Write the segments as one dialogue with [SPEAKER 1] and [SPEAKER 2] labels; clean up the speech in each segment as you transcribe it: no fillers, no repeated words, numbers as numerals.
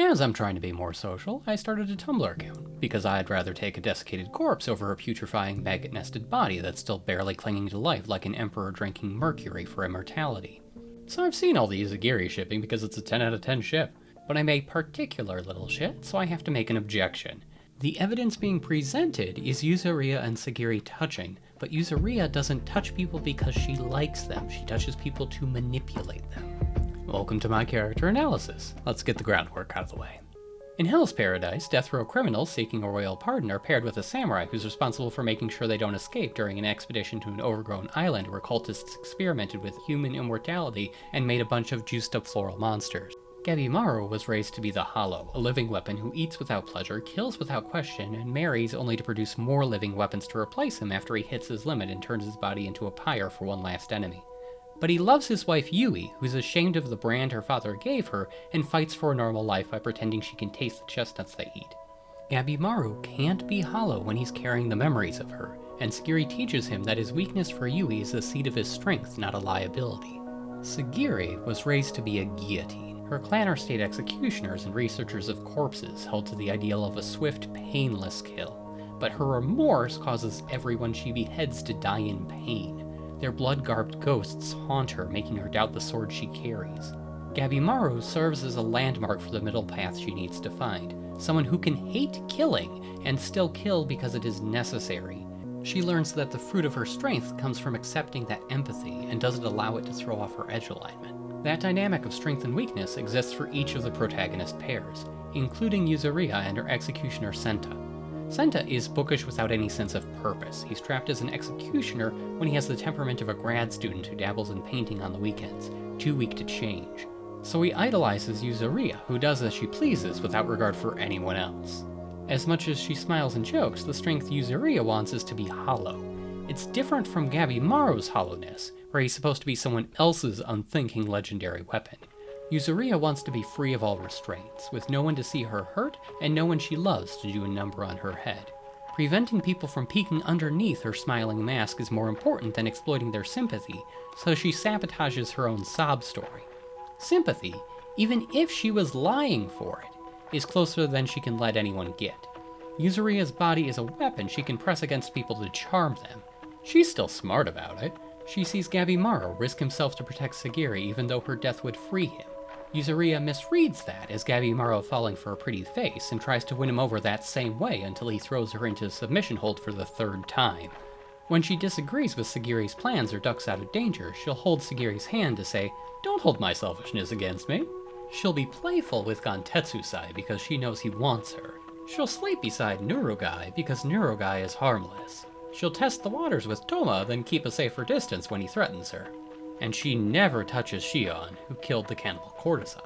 [SPEAKER 1] As I'm trying to be more social, I started a Tumblr account, because I'd rather take a desiccated corpse over a putrefying maggot-nested body that's still barely clinging to life like an emperor drinking mercury for immortality. So I've seen all the Yuzuriha shipping because it's a 10 out of 10 ship, but I'm a particular little shit, so I have to make an objection. The evidence being presented is Yuzuriha and Sagiri touching, but Yuzuriha doesn't touch people because she likes them, she touches people to manipulate them. Welcome to my character analysis. Let's get the groundwork out of the way. In Hell's Paradise, death row criminals seeking a royal pardon are paired with a samurai who's responsible for making sure they don't escape during an expedition to an overgrown island where cultists experimented with human immortality and made a bunch of juiced-up floral monsters. Gabimaru was raised to be the Hollow, a living weapon who eats without pleasure, kills without question, and marries only to produce more living weapons to replace him after he hits his limit and turns his body into a pyre for one last enemy. But he loves his wife Yui, who's ashamed of the brand her father gave her, and fights for a normal life by pretending she can taste the chestnuts they eat. Gabimaru can't be hollow when he's carrying the memories of her, and Sagiri teaches him that his weakness for Yui is the seat of his strength, not a liability. Sagiri was raised to be a guillotine. Her clan are state executioners and researchers of corpses, held to the ideal of a swift, painless kill. But her remorse causes everyone she beheads to die in pain. Their blood-garbed ghosts haunt her, making her doubt the sword she carries. Gabimaru serves as a landmark for the middle path she needs to find, someone who can hate killing and still kill because it is necessary. She learns that the fruit of her strength comes from accepting that empathy and doesn't allow it to throw off her edge alignment. That dynamic of strength and weakness exists for each of the protagonist pairs, including Yuzuriha and her executioner Senta. Senta is bookish without any sense of purpose. He's trapped as an executioner when he has the temperament of a grad student who dabbles in painting on the weekends, too weak to change. So he idolizes Yuzuriha, who does as she pleases without regard for anyone else. As much as she smiles and jokes, the strength Yuzuriha wants is to be hollow. It's different from Gabimaru's hollowness, where he's supposed to be someone else's unthinking legendary weapon. Yuzuriha wants to be free of all restraints, with no one to see her hurt and no one she loves to do a number on her head. Preventing people from peeking underneath her smiling mask is more important than exploiting their sympathy, so she sabotages her own sob story. Sympathy, even if she was lying for it, is closer than she can let anyone get. Yuzuriha's body is a weapon she can press against people to charm them. She's still smart about it. She sees Gabimaru risk himself to protect Sagiri even though her death would free him. Yuzuriha misreads that as Gabimaru falling for a pretty face and tries to win him over that same way until he throws her into a submission hold for the third time. When she disagrees with Sagiri's plans or ducks out of danger, she'll hold Sagiri's hand to say, "Don't hold my selfishness against me." She'll be playful with Gantetsusai because she knows he wants her. She'll sleep beside Nurugai because Nurugai is harmless. She'll test the waters with Toma, then keep a safer distance when he threatens her. And she never touches Shion, who killed the cannibal courtesan.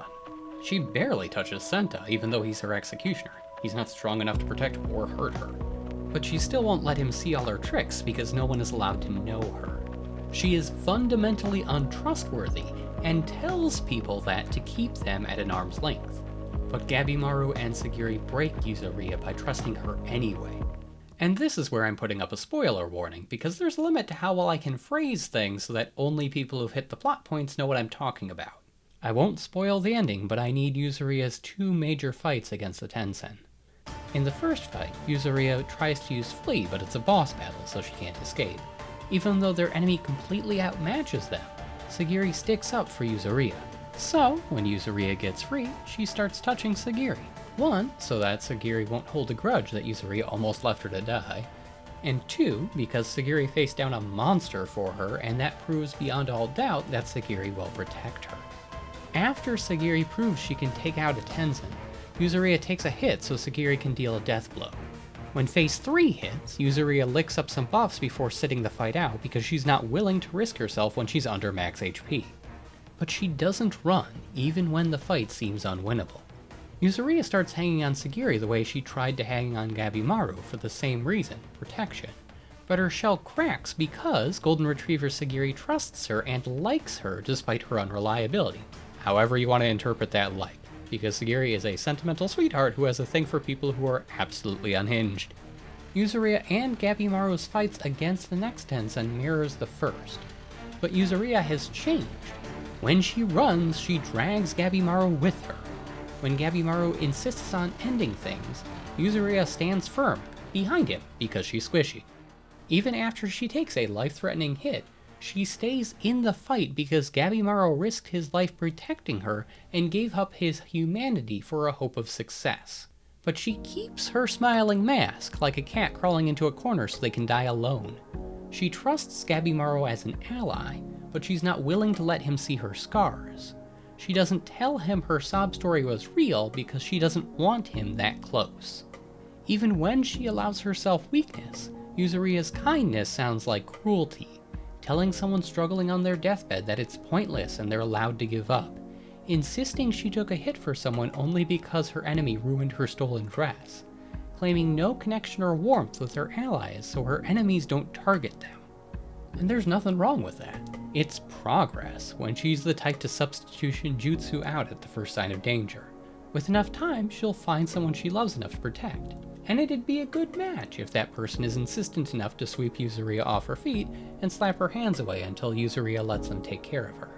[SPEAKER 1] She barely touches Senta, even though he's her executioner. He's not strong enough to protect or hurt her. But she still won't let him see all her tricks because no one is allowed to know her. She is fundamentally untrustworthy and tells people that to keep them at an arm's length. But Gabimaru and Sagiri break Yuzuriha by trusting her anyway. And this is where I'm putting up a spoiler warning, because there's a limit to how well I can phrase things so that only people who've hit the plot points know what I'm talking about. I won't spoil the ending, but I need Yuzuriha's two major fights against the Tensen. In the first fight, Yuzuriha tries to use Flee, but it's a boss battle, so she can't escape. Even though their enemy completely outmatches them, Sagiri sticks up for Yuzuriha. So, when Yuzuriha gets free, she starts touching Sagiri. One, so that Sagiri won't hold a grudge that Yuzuriha almost left her to die. And two, because Sagiri faced down a monster for her, and that proves beyond all doubt that Sagiri will protect her. After Sagiri proves she can take out a Tensen, Yuzuriha takes a hit so Sagiri can deal a death blow. When phase 3 hits, Yuzuriha licks up some buffs before sitting the fight out because she's not willing to risk herself when she's under max HP. But she doesn't run, even when the fight seems unwinnable. Yuzuriha starts hanging on Sagiri the way she tried to hang on Gabimaru for the same reason, protection. But her shell cracks because Golden Retriever Sagiri trusts her and likes her despite her unreliability. However you want to interpret that like, because Sagiri is a sentimental sweetheart who has a thing for people who are absolutely unhinged. Yuzuriha and Gabimaru's fights against the next Tensen mirrors the first. But Yuzuriha has changed. When she runs, she drags Gabimaru with her. When Gabimaru insists on ending things, Yuzuriha stands firm, behind him, because she's squishy. Even after she takes a life-threatening hit, she stays in the fight because Gabimaru risked his life protecting her and gave up his humanity for a hope of success. But she keeps her smiling mask, like a cat crawling into a corner so they can die alone. She trusts Gabimaru as an ally, but she's not willing to let him see her scars. She doesn't tell him her sob story was real because she doesn't want him that close. Even when she allows herself weakness, Yuzuriha's kindness sounds like cruelty, telling someone struggling on their deathbed that it's pointless and they're allowed to give up, insisting she took a hit for someone only because her enemy ruined her stolen dress, claiming no connection or warmth with her allies so her enemies don't target them. And there's nothing wrong with that. It's progress when she's the type to substitution jutsu out at the first sign of danger. With enough time, she'll find someone she loves enough to protect. And it'd be a good match if that person is insistent enough to sweep Yuzuriha off her feet and slap her hands away until Yuzuriha lets them take care of her.